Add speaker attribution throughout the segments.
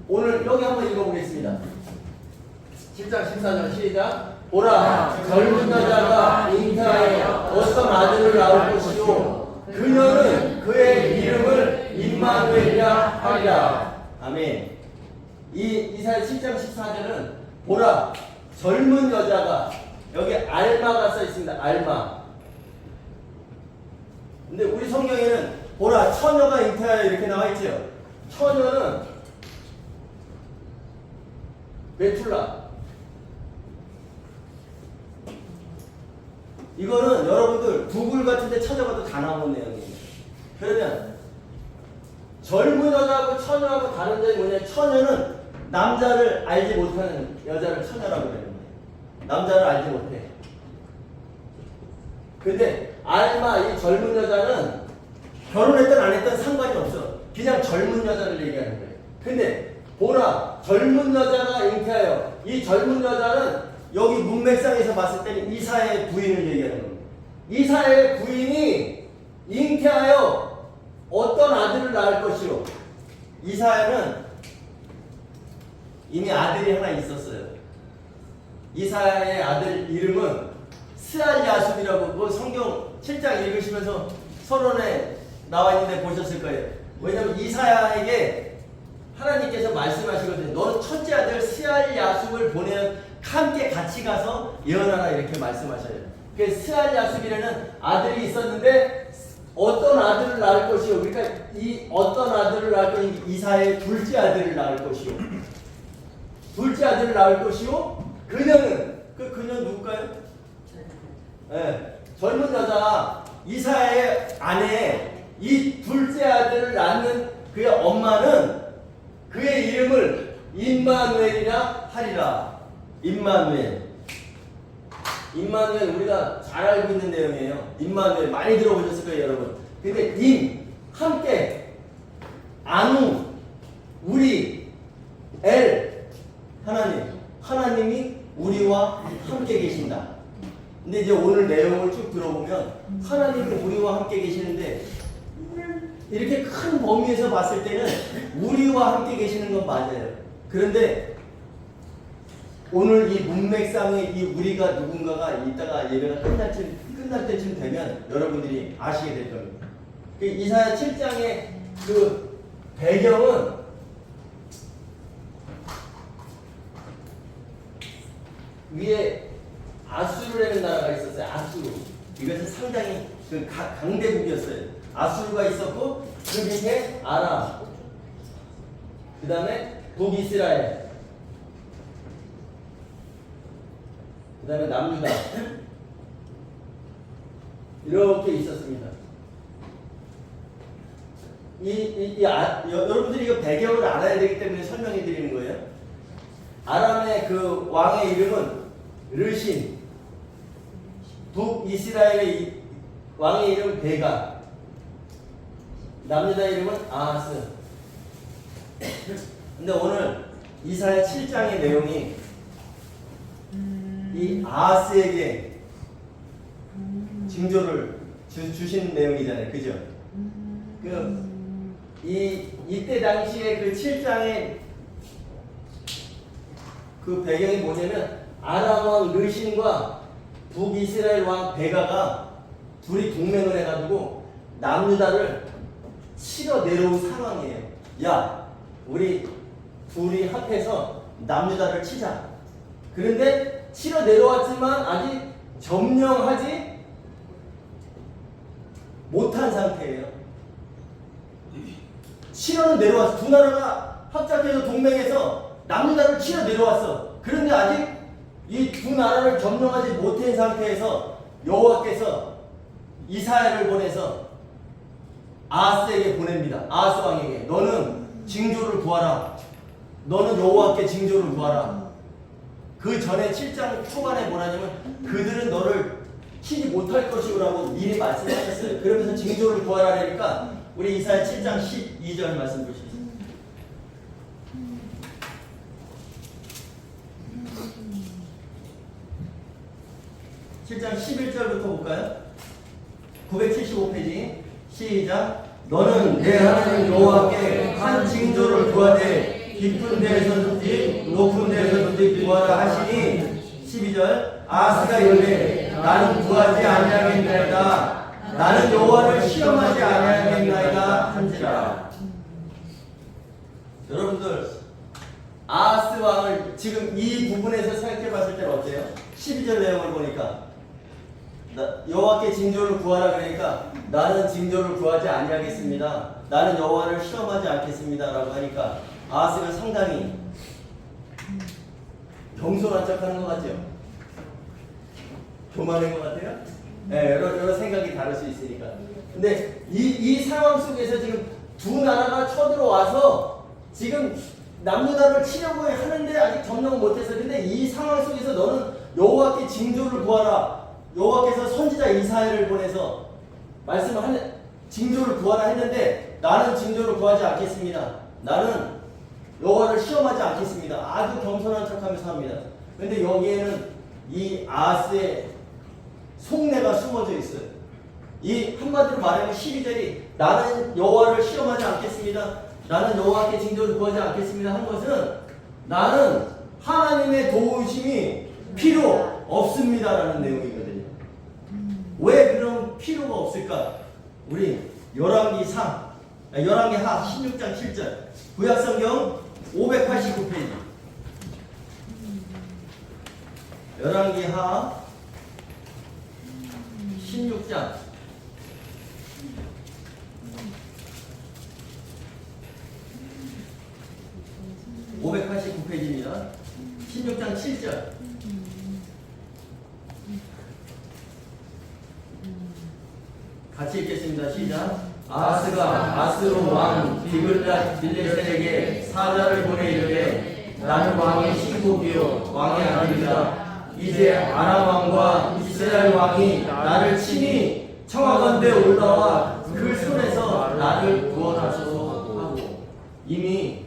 Speaker 1: 오늘 여기 한번 읽어보겠습니다. 7장 14절 시작. 보라, 젊은 여자가 잉태하여 어떤 아들을 낳을 것이요 그녀는 그의 이름을 임마누엘이라 하리라. 아멘. 이 이사야 7장 14절은 보라, 젊은 여자가, 여기 알마가 써 있습니다. 알마. 근데 우리 성경에는 보라, 처녀가 잉태하여 이렇게 나와 있죠. 처녀는 베툴라. 이거는 여러분들 구글 같은 데 찾아봐도 다 나오는 내용이에요. 그러면 젊은 여자하고 처녀하고 다른 점이 뭐냐? 처녀는 남자를 알지 못하는 여자를 처녀라고 그러는 거예요. 남자를 알지 못해. 근데 알마, 이 젊은 여자는 결혼했든 안 했든 상관이 없어. 그냥 젊은 여자를 얘기하는 거예요. 근데 보라, 젊은 여자가 잉태하여, 이 젊은 여자는 여기 문맥상에서 봤을 때는 이사야의 부인을 얘기하는 겁니다. 이사야의 부인이 잉태하여 어떤 아들을 낳을 것이요. 이사야는 이미 아들이 하나 있었어요. 이사야의 아들 이름은 스알야숲이라고, 뭐 성경 7장 읽으시면서 서론에 나와 있는데 보셨을 거예요. 왜냐면 이사야에게 하나님께서 말씀하시거든요. 너는 첫째 아들 스알야숲을 보내면 함께 같이 가서 예언하라, 이렇게 말씀하셔요. 그 스알야숲이라는 아들이 있었는데 어떤 아들을 낳을 것이요. 그러니까 이 어떤 아들을 낳을 것이 이사야의 둘째 아들을 낳을 것이요. 둘째 아들을 낳을 것이요. 그녀는, 그 그녀 누굴까요? 네, 젊은 여자 이사야의 아내, 이 둘째 아들을 낳는 그의 엄마는 그의 이름을 임마누엘이라 하리라. 임마누엘. 임마누엘 우리가 잘 알고 있는 내용이에요. 임마누엘 많이 들어보셨을 거예요, 여러분. 근데 함께, 아누, 우리, 엘, 하나님이 우리와 함께 계신다. 근데 이제 오늘 내용을 쭉 들어보면 하나님이 우리와 함께 계시는데 이렇게 큰 범위에서 봤을 때는 우리와 함께 계시는 건 맞아요. 그런데 오늘 이 문맥상의 이 우리가 누군가가 이따가 예배가 끝날 때쯤 되면 여러분들이 아시게 될 겁니다. 그 이사야 7장의 그 배경은 위에 아수르라는 나라가 있었어요. 아수르. 이것은 상당히 그 강대국이었어요. 아수르가 있었고 그 밑에 아람, 그 다음에 북이스라엘, 그 다음에 남유다, 이렇게 있었습니다. 여러분들이 이거 배경을 알아야 되기 때문에 설명해 드리는 거예요. 아람의 그 왕의 이름은 르신, 북이스라엘의 왕의 이름은 베가, 남유다 이름은 아하스. 근데 오늘 이사야 7장의 내용이 이 아하스에게 징조를 주신 내용이잖아요. 그죠? 이때 당시에 그 7장의 그 배경이 뭐냐면 아람 왕 르신과 북이스라엘 왕 베가가 둘이 동맹을 해가지고 남유다를 치러 내려온 상황이에요. 야, 우리 둘이 합해서 남유다를 치자. 그런데 치러 내려왔지만 아직 점령하지 못한 상태예요. 치러는 내려왔어. 두 나라가 합작해서 동맹해서 남유다를 치러 내려왔어. 그런데 아직 이 두 나라를 점령하지 못한 상태에서 여호와께서 이사야를 보내서 아하스에게 보냅니다. 아하스 왕에게 너는 징조를 구하라. 너는 여호와께 징조를 구하라. 그 전에 7장 초반에 뭐라냐면 그들은 너를 치지 못할 것이라고 미리 말씀하셨어요. 그러면서 징조를 구하라 하니까 우리 이사야 7장 12절 말씀 보시죠. 7장 11절부터 볼까요? 975페이지 시작. 너는 내 하나님 여호와께 한 징조를 구하되 깊은 데에서든지 높은 데에서든지 구하라 하시니 12절 아스가 이르되 나는 구하지 아니하겠나이다 나는 여호와를 시험하지 아니하겠나이다 한지라. 여러분들 아하스 왕을 지금 이 부분에서 생각해 봤을 때는 어때요? 12절 내용을 보니까 여호와께 징조를 구하라 그러니까 나는 징조를 구하지 아니하겠습니다. 나는 여호와를 시험하지 않겠습니다 라고 하니까 아하스가 상당히 겸손한 척하는 것 같죠? 교만한 것 같아요? 네, 여러 생각이 다를 수 있으니까. 근데 이 상황 속에서 지금 두 나라가 쳐들어와서 지금 남유다를 치려고 하는데 아직 점령을 못해서 근데 이 상황 속에서 너는 여호와께 징조를 구하라. 여호와께서 선지자 이사야를 보내서 말씀하는 징조를 구하라 했는데 나는 징조를 구하지 않겠습니다. 나는 여호와를 시험하지 않겠습니다. 아주 겸손한 척하면서 합니다. 근데 여기에는 이 아하스의 속내가 숨어져 있어요. 이 한마디로 말하면 12절이 나는 여호와를 시험하지 않겠습니다. 나는 여호와께 징조를 구하지 않겠습니다 한 것은 나는 하나님의 도우심이 필요 없습니다라는 내용이거든요. 왜 그런 필요가 없을까? 우리 열왕기하 16장 7절 구약성경 589페이지 열왕기하 16장 589페이지입니다. 16장 7절 같이 읽겠습니다. 시작. 아하스가 아스로 왕 디글랏 빌레셋에게 사자를 보내 이르되 나는 왕의 신복이요 왕이 아닙니다. 이제 아람 왕과 이스라엘 왕이 나를 친히 청하건대 올라와 그 손에서 나를 구원하소서 하고 이미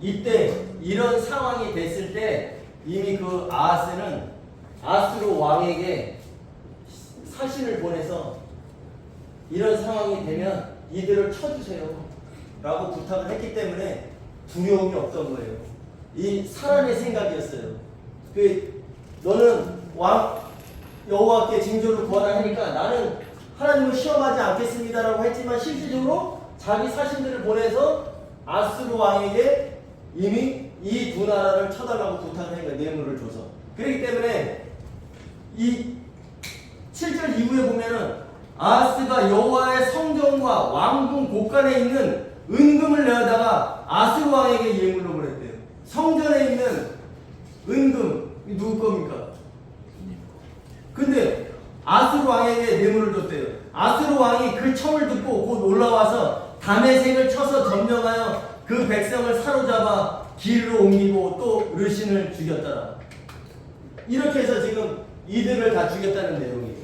Speaker 1: 이때 이런 상황이 됐을 때 이미 그 아하스는 아스로 왕에게 사신을 보내서 이런 상황이 되면 이들을 쳐주세요 라고 부탁을 했기 때문에 두려움이 없던 거예요. 이 사람의 생각이었어요. 너는 여호와께 징조를 구하라 하니까 나는 하나님을 시험하지 않겠습니다라고 했지만 실질적으로 자기 사신들을 보내서 아수르 왕에게 이미 이 두 나라를 쳐달라고 부탁을 한 거예요. 뇌물을 줘서. 그렇기 때문에 이 7절 이후에 보면은 아하스가 여호와의 성전과 왕궁 곳간에 있는 은금을 내어다가 아수르 왕에게 예물로 보냈대요. 성전에 있는 은금 누구 겁니까? 근데 아수르 왕에게 뇌물을 줬대요. 아수르 왕이 그 청을 듣고 곧 올라와서 다메섹을 쳐서 점령하여 그 백성을 사로잡아 길로 옮기고 또 르신을 죽였더라. 이렇게 해서 지금 이들을 다 죽였다는 내용이에요.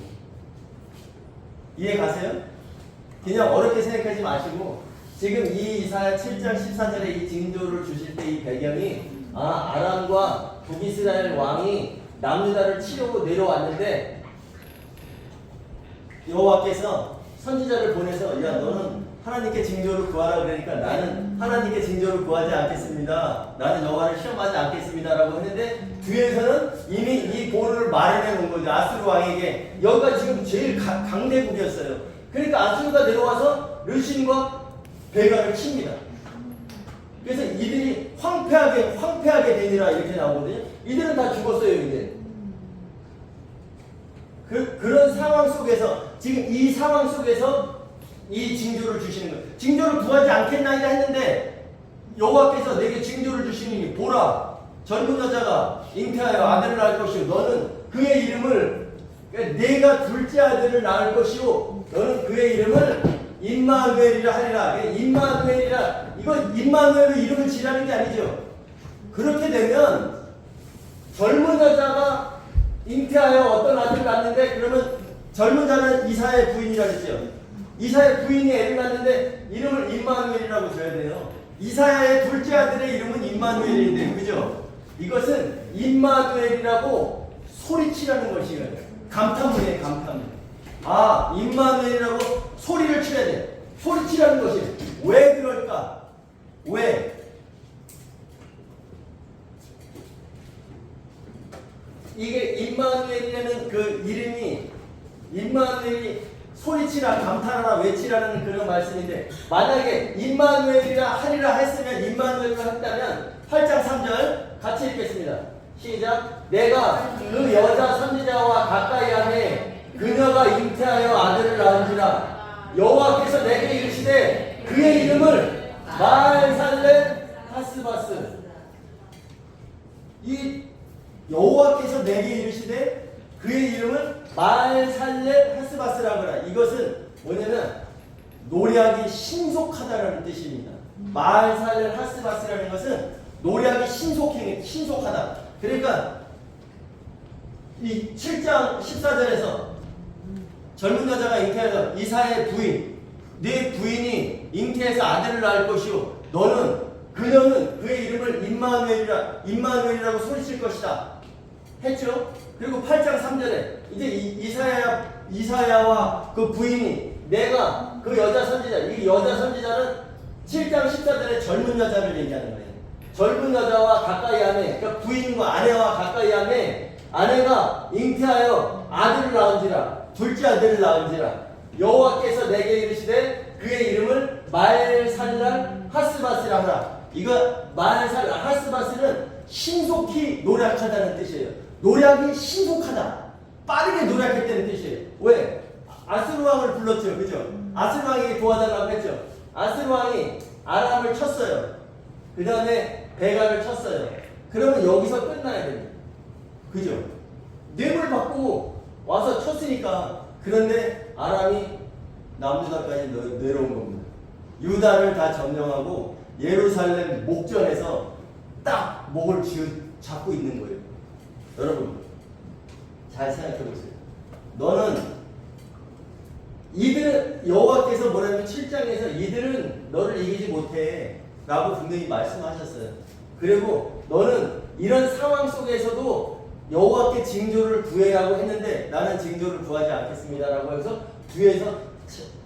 Speaker 1: 이해 가세요? 그냥 어렵게 생각하지 마시고 지금 이 이사야 7장 14절에 이 징조를 주실 때 이 배경이 아람과 북이스라엘 왕이 남유다를 치려고 내려왔는데 여호와께서 선지자를 보내서 야 너는 하나님께 징조를 구하라 그러니까 나는 하나님께 징조를 구하지 않겠습니다. 나는 여호와를 시험하지 않겠습니다 라고 했는데 뒤에서는 이미 이 보루를 마련해 놓은 거죠. 아수르 왕에게. 여기가 지금 제일 강대국이었어요. 그러니까 아수르가 내려와서 르신과 베가를 칩니다. 그래서 이들이 황폐하게 되니라 이렇게 나오거든요. 이들은 다 죽었어요. 이제 그런 상황 속에서 지금 이 상황 속에서 이 징조를 주시는 거예요. 징조를 구하지 않겠나이다 했는데 여호와께서 내게 징조를 주시니 보라 젊은 여자가 잉태하여 아들을 낳을 것이요 너는 그의 이름을 내가 둘째 아들을 낳을 것이요 너는 그의 이름을 임마누엘이라 하리라. 임마누엘이라 이거 임마누엘로 이름을 지라는 게 아니죠. 그렇게 되면 젊은 여자가 잉태하여 어떤 아들을 낳는데 그러면 젊은 자는 이사야의 부인이라 그랬죠. 이사야의 부인이 애를 낳는데 이름을 임마누엘이라고 줘야 돼요. 이사야의 둘째 아들의 이름은 임마누엘인데 그죠? 이것은 임마누엘이라고 소리치라는 것이에요. 감탄문이에요. 감탄문. 임마누엘이라고 소리를 치려야 돼. 소리치라는 것이 왜 그럴까? 왜? 외치라는 그런 말씀인데, 만약에 임마누엘이라 하리라 했으면, 임마누엘이라 했다면 8장 3절 같이 읽겠습니다. 시작. 내가 그 여자 선지자와 가까이 하매 그녀가 잉태하여 아들을 낳은지라 여호와께서 내게 이르시되 그의 이름을 말살렙 하스바스. 이 여호와께서 내게 이르시되 그의 이름을 말살렙 하스바스라고 하라. 이것은 뭐냐면 노략이 신속하다라는 뜻입니다. 말살렙 하스바스라는 것은 노략이 신속하다. 그러니까 이 7장 14절에서 젊은 여자가 잉태해서 이사의 부인, 네 부인이 잉태해서 아들을 낳을 것이요 그녀는 그의 이름을 임마누엘이라고 소리칠 것이다 했죠. 그리고 8장 3절에 이제 이사야와 그 부인이 내가 그 여자 선지자, 이 여자 선지자는 7장 14절에 젊은 여자를 얘기하는 거예요. 젊은 여자와 가까이 하매, 그러니까 부인과 아내와 가까이 하매 아내가 잉태하여 아들을 낳은지라, 둘째 아들을 낳은지라 여호와께서 내게 이르시되 그의 이름을 말살랄 하스바스라 하라. 이거 말살랄 하스바스는 신속히 노력하다는 뜻이에요. 노력이 신속하다, 빠르게 노력했다는 뜻이에요. 왜? 아스루 왕을 불렀죠, 그죠? 아스루 왕에게 도와달라고 했죠. 아스루 왕이 아람을 쳤어요. 그 다음에 베가를 쳤어요. 그러면 여기서 끝나야 됩니다. 그죠? 뇌물 받고 와서 쳤으니까. 그런데 아람이 남유다까지 내려온 겁니다. 유다를 다 점령하고 예루살렘 목전에서 딱 목을 잡고 있는 거예요. 여러분 잘 생각해 보세요. 너는 이들은 여호와께서 뭐라면 7장에서 이들은 너를 이기지 못해 라고 분명히 말씀하셨어요. 그리고 너는 이런 상황 속에서도 여호와께 징조를 구해라고 했는데 나는 징조를 구하지 않겠습니다 라고 해서 뒤에서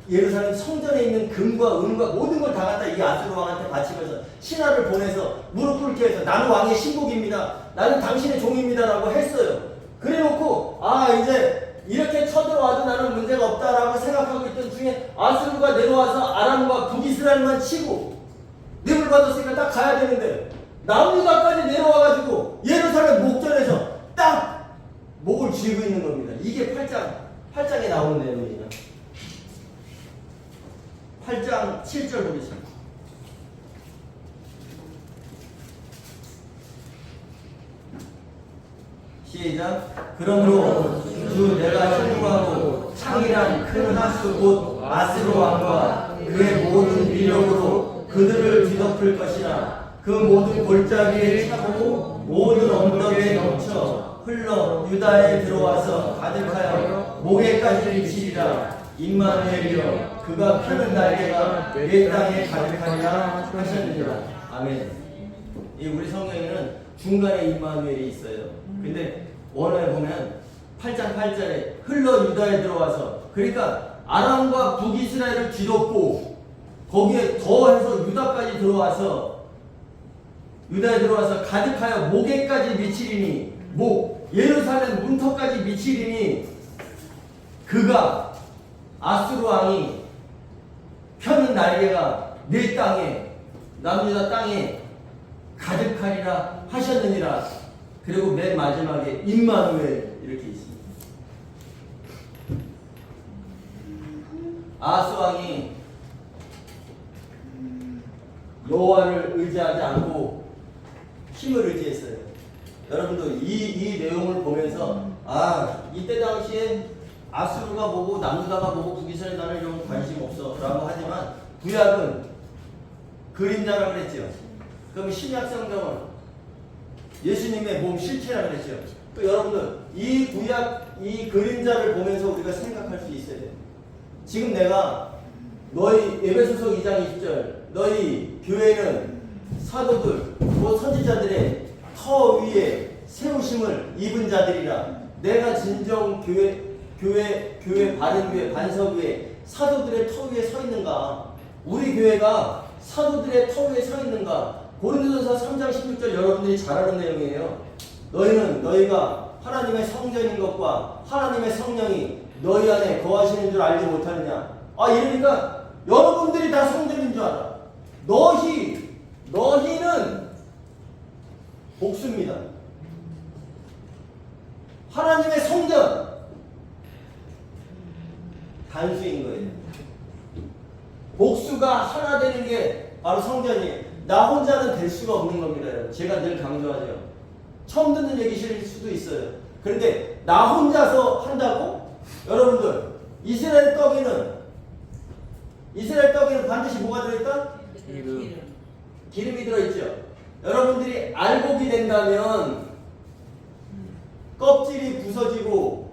Speaker 1: 예루살렘 성전에 있는 금과 은과 모든 걸 다 갖다 이 아수르 왕한테 바치면서 신하를 보내서 무릎 꿇게 해서 나는 왕의 신복입니다, 나는 당신의 종입니다 라고 했어요. 그래놓고 이제 이렇게 쳐들어와도 나는 문제가 없다라고 생각하고 있던 중에 아수르가 내려와서 아람과 북이스라엘만 치고 뇌물 받았으니까 딱 가야 되는데 남유다까지 내려와가지고 예루살렘 목전에서 딱 목을 쥐고 있는 겁니다. 이게 8장에 나오는 내용이에요. 8장 7절 보겠습니다. 시작. 그러므로 주 내가 형통하고 창이란 큰 하수 곧 아스로 왕과 그의 모든 위력으로 그들을 뒤덮을 것이나 그 모든 골짜기에 차고 모든 언덕에 넘쳐 흘러 유다에 들어와서 가득하여 목에까지 미치리라. 임마누엘이여 그가 펴는 날개가 내 땅에 가득하리라 하셨느니라. 아멘. 이 우리 성경에는 중간에 임마누엘이 있어요. 근데 원어에 보면 8장 8절에 흘러 유다에 들어와서, 그러니까 아람과 북이스라엘을 뒤덮고 거기에 더해서 유다까지 들어와서 유다에 들어와서 가득하여 목에까지 미치리니, 예루살렘 문턱까지 미치리니 그가 아수르 왕이 펴는 날개가 내 땅에 남유다 땅에 가득하리라 하셨느니라. 그리고 맨 마지막에 임마누엘 이렇게 있습니다. 아하스 왕이 여호와를 의지하지 않고 힘을 의지했어요. 여러분도 이 내용을 보면서 이때 당시에 아수르가 뭐고 남유다가 뭐고 북이스라엘 나는 이런 관심 없어 라고 하지만 구약은 그림자라고 그랬죠. 그럼 신약 성경은 예수님의 몸 실체라고 그랬죠. 또 여러분들 이 구약 이 그림자를 보면서 우리가 생각할 수 있어야 돼요. 지금 내가 너희 에베소서 2장 20절 너희 교회는 사도들 선지자들의 터 위에 세우심을 입은 자들이라. 내가 진정 교회 바른 교회 반석 위에 사도들의 터 위에 서 있는가? 우리 교회가 사도들의 터 위에 서 있는가? 고린도전서 3장 16절 여러분들이 잘 아는 내용이에요. 너희가 하나님의 성전인 것과 하나님의 성령이 너희 안에 거하시는 줄 알지 못하느냐? 이러니까 여러분들이 다 성전인 줄 알아. 너희는 복수입니다. 하나님의 성전 단수인 거예요. 복수가 하나 되는 게 바로 성전이에요. 나 혼자는 될 수가 없는 겁니다. 여러분. 제가 늘 강조하죠. 처음 듣는 얘기실 수도 있어요. 그런데 나 혼자서 한다고? 여러분들 이스라엘 떡에는 반드시 뭐가 들어있다? 기름이 들어있죠. 여러분들이 알곡이 된다면 껍질이 부서지고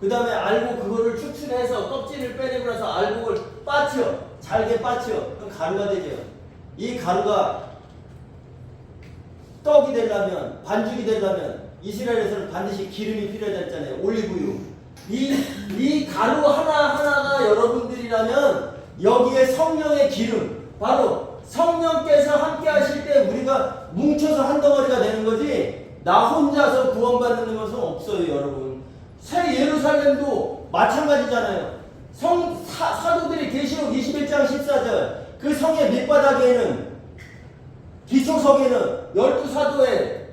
Speaker 1: 그 다음에 알곡 그거를 추출해서 껍질을 빼내고 나서 알곡을 빠쳐 잘게 빠쳐 그럼 가루가 되죠. 이 가루가 떡이 되려면 반죽이 되려면 이스라엘에서는 반드시 기름이 필요하다 했잖아요. 올리브유. 이 가루 하나하나가 여러분들이라면 여기에 성령의 기름, 바로 성령께서 함께 하실 때 우리가 뭉쳐서 한 덩어리가 되는 거지 나 혼자서 구원받는 것은 없어요. 여러분 새 예루살렘도 마찬가지잖아요. 사도들이 계시록 21장 14절 그 성의 밑바닥에는 기초석에는 12사도의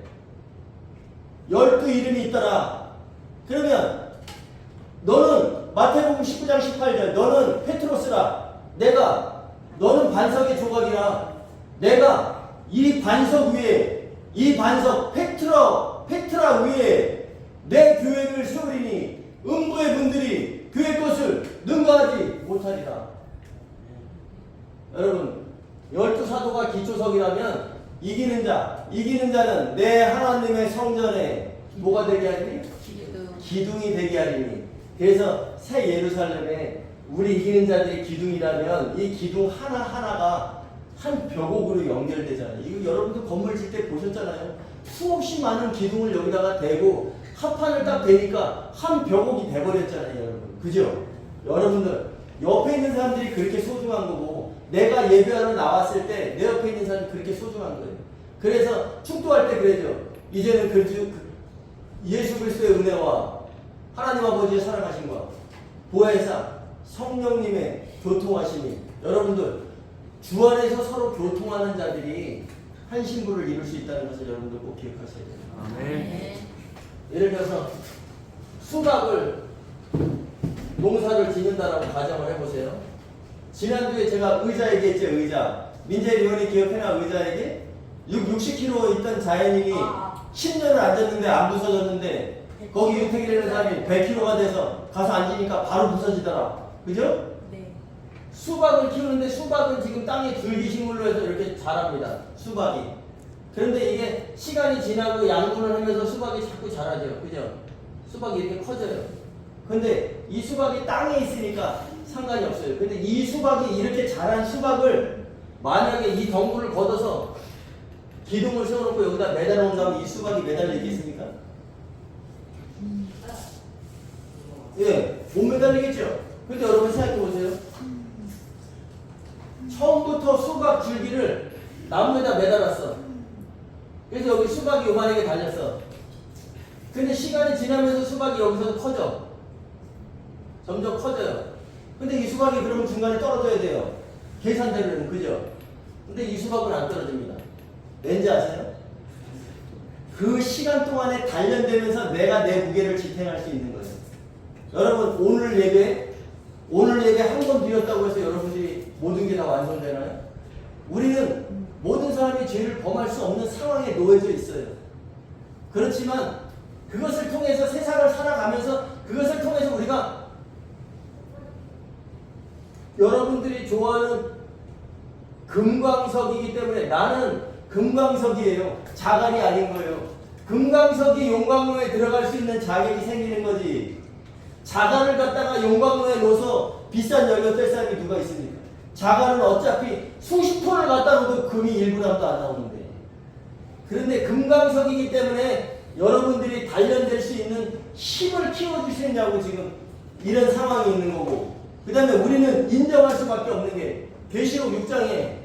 Speaker 1: 12이름이 있더라. 그러면 너는 마태복음 19장 18절 너는 페트로스라. 너는 반석의 조각이라. 내가 이 반석 위에 이 반석 페트라 위에 내 교회를 세우리니 음부의 분들이 교회 것을 능가하지 못하리라. 여러분 12사도가 기초석이라면 이기는 자는 내 하나님의 성전에 뭐가 되게 하리니? 기둥이 되게 하리니. 그래서 새 예루살렘에 우리 이기는 자들의 기둥이라면 이 기둥 하나하나가 한 벽옥으로 연결되잖아요. 이거 여러분도 건물 질 때 보셨잖아요. 수없이 많은 기둥을 여기다가 대고 합판을 딱 대니까 한 벽옥이 돼버렸잖아요. 여러분. 그죠? 여러분들 옆에 있는 사람들이 그렇게 소중한 거고 내가 예배하러 나왔을 때 내 옆에 있는 사람이 그렇게 소중한 거예요. 그래서 축도할 때 그러죠. 이제는 예수 그리스도의 은혜와 하나님 아버지의 사랑하심과 보혜사 성령님의 교통하심이 여러분들 주 안에서 서로 교통하는 자들이 한 신부를 이룰 수 있다는 것을 여러분들 꼭 기억하셔야 돼요.
Speaker 2: 아멘.
Speaker 1: 예를 들어서 수박을 농사를 짓는다라고 가정을 해보세요. 지난주에 제가 의자 얘기했죠. 의자. 민재 의원이 기억해나 의자에게 60kg 있던 자연인이 10년을 앉았는데 안 부서졌는데 거기 유택이라는 사람이 100kg가 돼서 가서 앉으니까 바로 부서지더라. 그죠?
Speaker 2: 네.
Speaker 1: 수박을 키우는데 수박은 지금 땅에 줄기식물로 해서 이렇게 자랍니다. 수박이. 그런데 이게 시간이 지나고 양분을 하면서 수박이 자꾸 자라죠. 그죠? 수박이 이렇게 커져요. 근데 이 수박이 땅에 있으니까 상관이 없어요. 근데 이 수박이 이렇게 자란 수박을 만약에 이 덩굴을 걷어서 기둥을 세워놓고 여기다 매달아 놓으면 이 수박이 매달려 있겠습니까? 예, 못 매달리겠죠? 근데 여러분 생각해 보세요. 처음부터 수박 줄기를 나무에다 매달았어. 그래서 여기 수박이 요만하게 달렸어. 근데 시간이 지나면서 수박이 여기서 커져. 점점 커져요. 근데 이 수박이 그러면 중간에 떨어져야 돼요. 계산대로는. 그죠? 근데 이 수박은 안 떨어집니다. 왠지 아세요? 그 시간 동안에 단련되면서 내가 내 무게를 지탱할 수 있는 거예요. 여러분 오늘 예배 한 번 드렸다고 해서 여러분들이 모든 게 다 완성되나요? 우리는 모든 사람이 죄를 범할 수 없는 상황에 놓여져 있어요. 그렇지만 그것을 통해서 세상을 살아가면서 그것을 통해서 우리가 여러분들이 좋아하는 금광석이기 때문에 나는 금광석이에요. 자갈이 아닌 거예요. 금광석이 용광로에 들어갈 수 있는 자격이 생기는 거지. 자갈을 갖다가 용광로에 넣어서 비싼 연료 뗄 사람이 누가 있습니까? 자갈은 어차피 수십 톤을 갖다 놓어도 금이 1g도 안 나오는데. 그런데 금광석이기 때문에 여러분들이 단련될 수 있는 힘을 키워줄 수 있냐고 지금 이런 상황이 있는 거고. 그 다음에 우리는 인정할 수밖에 없는 게 계시록 6장에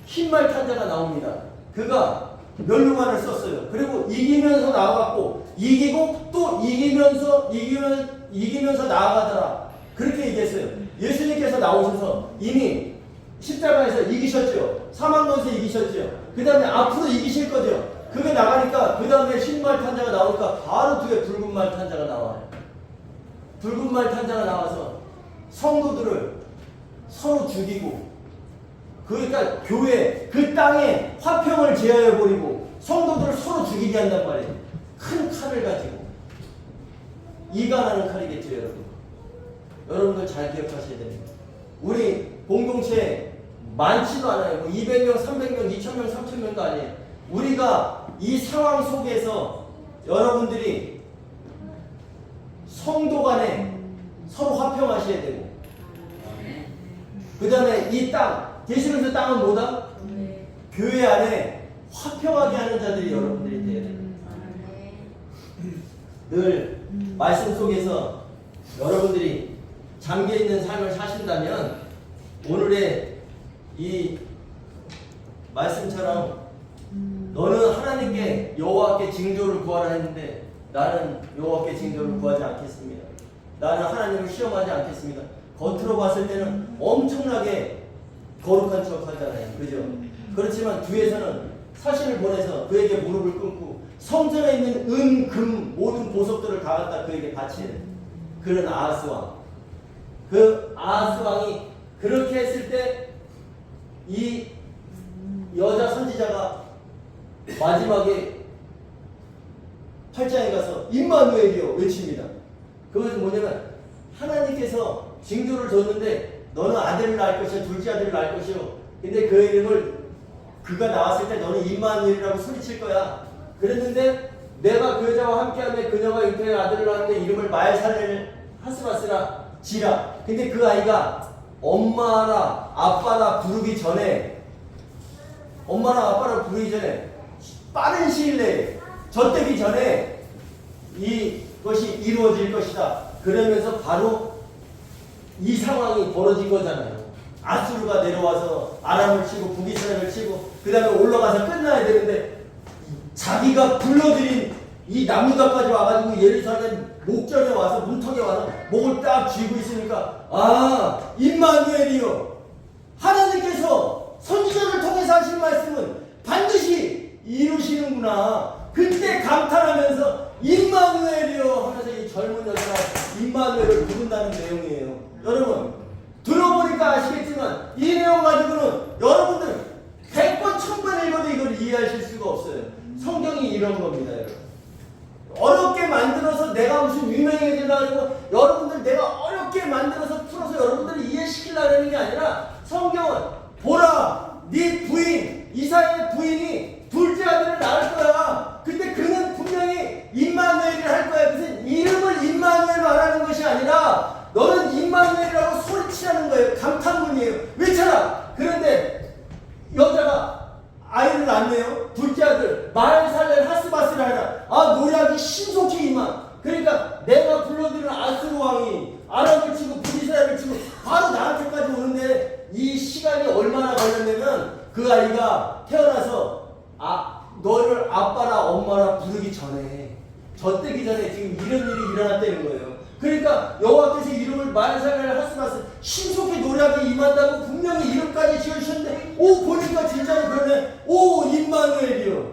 Speaker 1: 흰말 탄자가 나옵니다. 그가 멸류관을 썼어요. 그리고 이기면서 나아갔고 이기고 또 이기면서 나아가더라. 그렇게 얘기했어요. 예수님께서 나오셔서 이미 십자가에서 이기셨죠. 사망론에서 이기셨죠. 그 다음에 앞으로 이기실 거죠. 그게 나가니까 그 다음에 흰말 탄자가 나오니까 바로 뒤에 붉은 말 탄자가 나와요. 붉은 말 탄자가 나와서 성도들을 서로 죽이고, 그러니까 교회 그 땅에 화평을 제하여 버리고 성도들을 서로 죽이게 한단 말이에요. 큰 칼을 가지고. 이간하는 칼이겠죠, 여러분. 여러분들 잘 기억하셔야 됩니다. 우리 공동체 많지도 않아요. 뭐 200명, 300명, 2000명, 3000명도 아니에요. 우리가 이 상황 속에서 여러분들이 성도 간에 서로 화평하셔야 되고, 그 다음에 이 땅, 계시면서 땅은 뭐다? 교회 안에 화평하게 하는 자들이 여러분들이 돼야 됩니다. 늘 말씀 속에서 여러분들이 잠겨있는 삶을 사신다면 오늘의 이 말씀처럼 너는 하나님께 여호와께 징조를 구하라 했는데 나는 여호와께 징조를 구하지 않겠습니다. 나는 하나님을 시험하지 않겠습니다. 겉으로 봤을 때는 엄청나게 거룩한 척 하잖아요. 그죠? 그렇지만 뒤에서는 사신을 보내서 그에게 무릎을 꿇고 성전에 있는 은, 금, 모든 보석들을 다 갖다 그에게 바치는 그런 아하스 왕. 그 아하스 왕이 그렇게 했을 때 이 여자 선지자가 마지막에 8장에 가서 임마누엘이여 외칩니다. 그것은 뭐냐면 하나님께서 징조를 줬는데 너는 아들을 낳을 것이요 둘째 아들을 낳을 것이요 근데 그 이름을 그가 나왔을 때 너는 임마누엘이라고 소리칠 거야. 그랬는데 내가 그 여자와 함께하며 그녀가 잉태의 아들을 낳았는데 이름을 말살렐 하스바스라 지라. 근데 그 아이가 엄마나 아빠나 부르기 전에 빠른 시일 내에 젖되기 전에 이것이 이루어질 것이다. 그러면서 바로 이 상황이 벌어진 거잖아요. 아수르가 내려와서 아람을 치고 북이스라엘을 치고 그 다음에 올라가서 끝나야 되는데 자기가 불러들인 이 나무다까지 와가지고 예루살렘 목전에 와서 문턱에 와서 목을 딱 쥐고 있으니까 아 임마누엘이요 하나님께서 선지자를 통해서 하신 말씀은 반드시 이루시는구나. 그때 감탄하면서 임마누엘이요 하면서 이 젊은 여자가 임마누엘을 부른다는 내용이에요. 여러분 들어보니까 아시겠지만 이 내용 가지고는 여러분들 100번 1000번 읽어도 이걸 이해하실 수가 없어요. 성경이 이런 겁니다. 여러분 어렵게 만들어서 내가 무슨 유명해지려고 여러분들 내가 어렵게 만들어서 풀어서 여러분들을 이해시키려고 하는 게 아니라 성경은 보라 네 부인 이사야의 부인이 둘째 아들을 낳을 거야. 근데 그는 분명히 임마누엘을 할 거야. 무슨 이름을 임마누엘 말하는 것이 아니라 너는 임마누엘이라고 소리치라는 거예요. 감탄문이에요. 외쳐라. 그런데 여자가 아이를 낳네요. 둘째 아들 말살렐 하스바스를 하라. 아 노략이 신속히 임한. 그러니까 내가 불러들은 아수르 왕이 아람을 치고 북이스라엘을 치고 바로 나한테까지 오는데 이 시간이 얼마나 걸렸냐면 그 아이가 태어나서 너를 아빠나 엄마나 부르기 전에 젖되기 전에 지금 이런 일이 일어났다는 거예요. 그러니까 여호와께서 이름을 말살렐 하스바스 신속히 노략이 임한다고 분명히 이름까지 지어주셨는데 보니까 진짜로 그러네. 임마누엘이요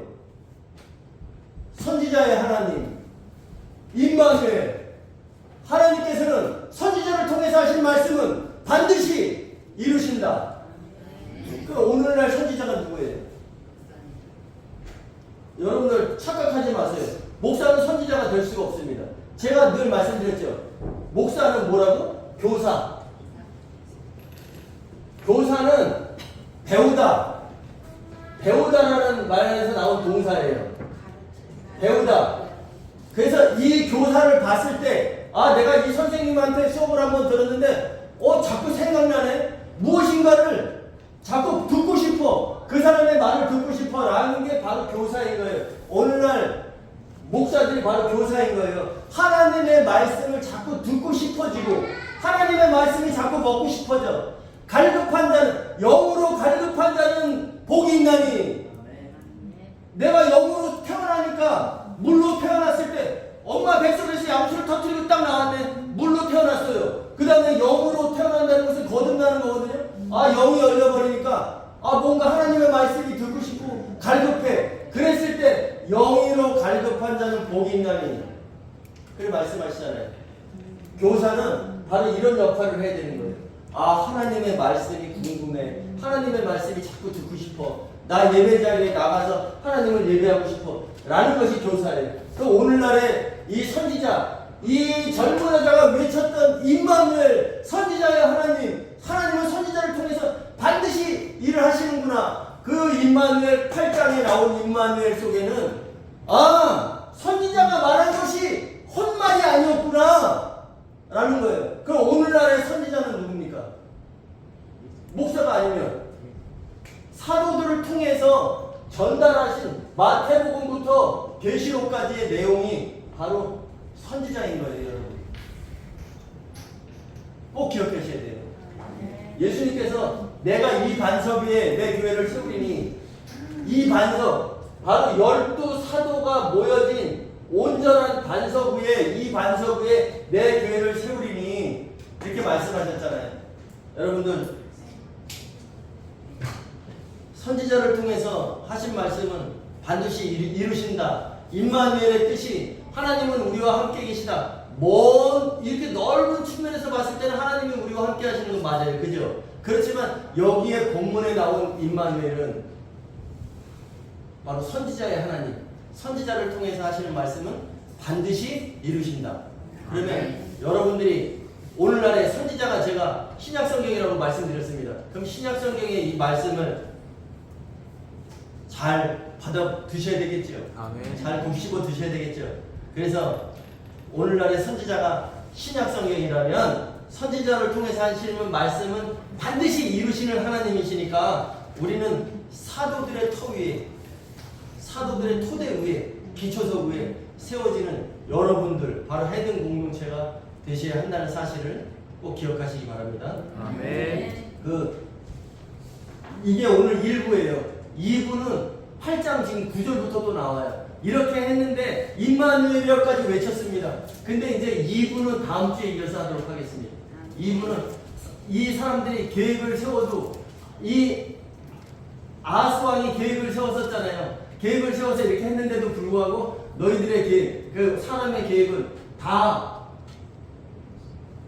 Speaker 1: 선지자의 하나님 임마누엘 하나님께서는 선지자를 통해서 하신 말씀은 반드시 이루신다. 그럼 오늘날 선지자가 누구예요? 여러분들 착각하지 마세요. 목사는 선지자가 될 수가 없습니다. 제가 늘 말씀드렸죠. 목사는 뭐라고? 교사. 교사는 배우다. 배우다라는 말에서 나온 동사예요. 배우다. 그래서 이 교사를 봤을 때 내가 이 선생님한테 수업을 한번 들었는데 자꾸 생각나네. 무엇인가를 자꾸 듣고 싶어. 그 사람의 말을 듣고 싶어 라는 게 바로 교사인 거예요. 오늘날 목사들이 바로 교사인 거예요. 하나님의 말씀을 자꾸 듣고 싶어지고 하나님의 말씀이 자꾸 먹고 싶어져. 갈급한 자는 영으로 갈급한 자는 복이 있나니. 내가 영으로 태어나니까 물로 태어났을 때 엄마 뱃속에서 양수를 터뜨리고 딱 나왔네. 물로 태어났어요. 그 다음에 영으로 태어난다는 뭔가 하나님의 말씀이 듣고 싶고 갈급해. 그랬을 때 영이로 갈급한 자는 복이 있나니. 그렇게 말씀하시잖아요. 교사는 바로 이런 역할을 해야 되는 거예요. 아, 하나님의 말씀이 궁금해. 하나님의 말씀이 자꾸 듣고 싶어. 나 예배 자리에 나가서 하나님을 예배하고 싶어. 라는 것이 교사예요. 그 오늘날의 이 선지자, 이 젊은 여자가 외쳤던 임마누엘, 선지자의 하나님, 하나님은 선지자를 통해서 반드시 일을 하시는구나. 그 임마누엘 8장에 나온 임마누엘 속에는 아, 선지자가 말한 것이 헛말이 아니었구나 라는 거예요. 그럼 오늘날의 선지자는 누굽니까? 목사가 아니면 사도들을 통해서 전달하신 마태복음부터 계시록까지의 내용이 바로 선지자인 거예요, 여러분. 꼭 기억하셔야 돼요. 예수님께서 내가 이 반석 위에 내 교회를 세우리니, 이 반석, 바로 12 사도가 모여진 온전한 반석 위에, 이 반석 위에 내 교회를 세우리니 이렇게 말씀하셨잖아요. 여러분들, 선지자를 통해서 하신 말씀은 반드시 이루신다. 임마누엘의 뜻이 하나님은 우리와 함께 계시다. 이렇게 넓은 측면에서 봤을 때는 하나님이 우리와 함께 하시는 건 맞아요. 그죠? 그렇지만 여기에 본문에 나온 임마누엘은 바로 선지자의 하나님, 선지자를 통해서 하시는 말씀은 반드시 이루신다. 그러면 여러분들이 오늘날의 선지자가 제가 신약성경이라고 말씀드렸습니다. 그럼 신약성경의 이 말씀을 잘 받아 드셔야 되겠죠. 아멘. 잘 곱씹어 드셔야 되겠죠. 그래서 오늘날의 선지자가 신약성경이라면 선지자를 통해서 하시는 말씀은 반드시 이루시는 하나님이시니까 우리는 사도들의 터 위에, 사도들의 토대 위에, 기초석 위에 세워지는 여러분들, 바로 해등 공동체가 되셔야 한다는 사실을 꼭 기억하시기 바랍니다.
Speaker 2: 아멘.
Speaker 1: 이게 오늘 1부예요. 2부는 8장 지금 9절부터 또 나와요. 이렇게 했는데 임마누엘이여까지 외쳤습니다. 근데 이제 2부는 다음 주에 이어서 하도록 하겠습니다. 2부는 이 사람들이 계획을 세워도, 이 아하스 왕이 계획을 세웠었잖아요. 계획을 세워서 이렇게 했는데도 불구하고 너희들의 계획, 그 사람의 계획은 다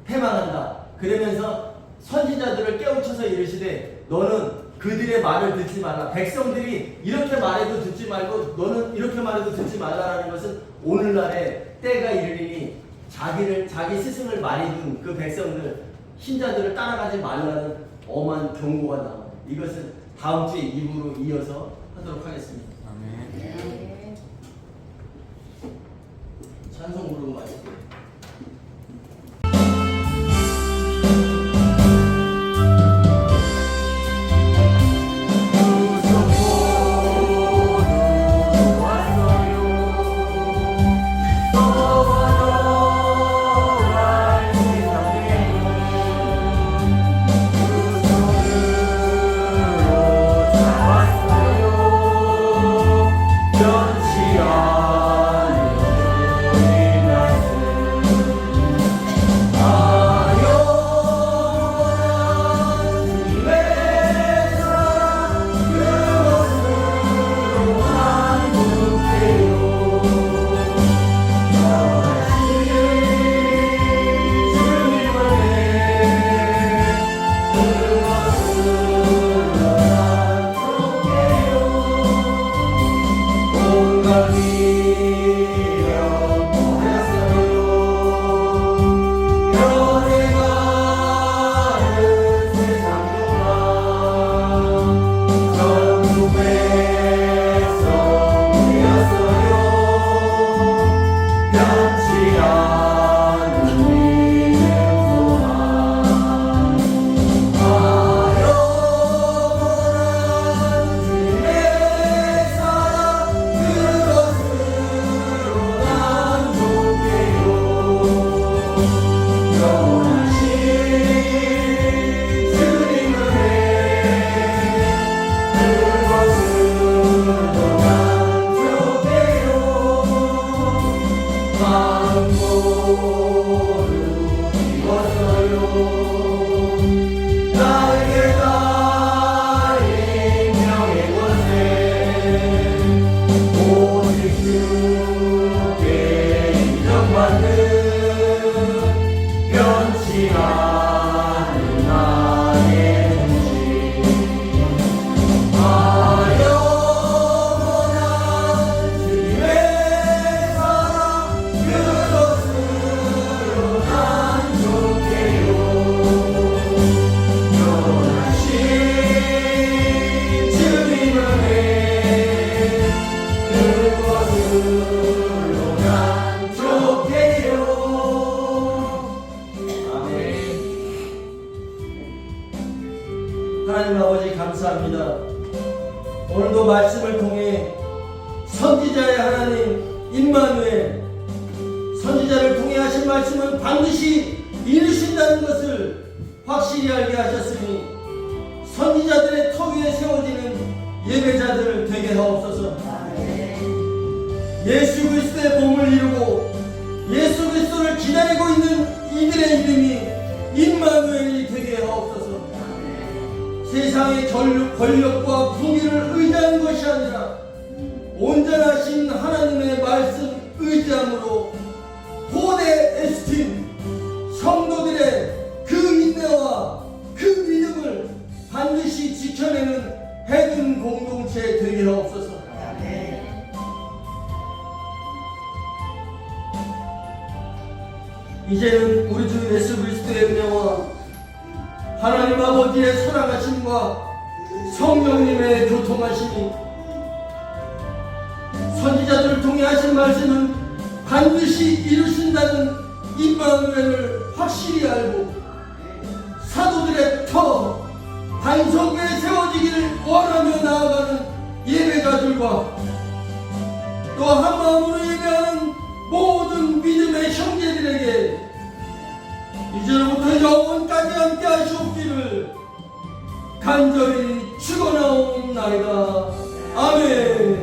Speaker 1: 패망한다. 그러면서 선지자들을 깨우쳐서 이르시되 너는 그들의 말을 듣지 말라. 백성들이 이렇게 말해도 듣지 말고 너는 이렇게 말해도 듣지 말라라는 것은 오늘날에 때가 이르리니 자기 스승을 많이 둔 그 백성들, 신자들을 따라가지 말라는 엄한 경고가 나와요. 이것은 다음 주에 2부로 이어서 하도록 하겠습니다.
Speaker 2: 아멘.
Speaker 1: 찬송 부르고 마실게요.
Speaker 2: 변치 않는
Speaker 1: 오늘도 말씀을 통해 선지자의 하나님 임마누엘, 선지자를 통해 하신 말씀은 반드시 이루신다는 것을 확실히 알게 하셨으니 선지자들의 터 위에 세워지는 예배자들 되게 하옵소서. 예수 그리스도의 몸을 이루고 예수 그리스도를 기다리고 있는 이들의 이름이 임마누엘이 되게 하옵소서. 세상의 권력과 부귀를 의지하는 것이 아니라 온전하신 하나님의 말씀 의지함으로 고대 에스틴 성도들의 그 인내와 그 믿음을 반드시 지켜내는 해군 공동체 되게 하옵소서. 이제는 우리 주 예수 그리스도의 은혜와 하나님 아버지의 사랑하심과 성령님의 교통하심이 선지자들을 통해 하신 말씀은 반드시 이루신다는 임마누엘을 확실히 알고 사도들의 터 반석에 세워지기를 원하며 나아가는 예배자들과 또 한마음으로 예배하는 모든 믿음의 형제들에게 이제부터 영원까지 함께 하시옵기를 간절히 축원하옵나이다. 아멘.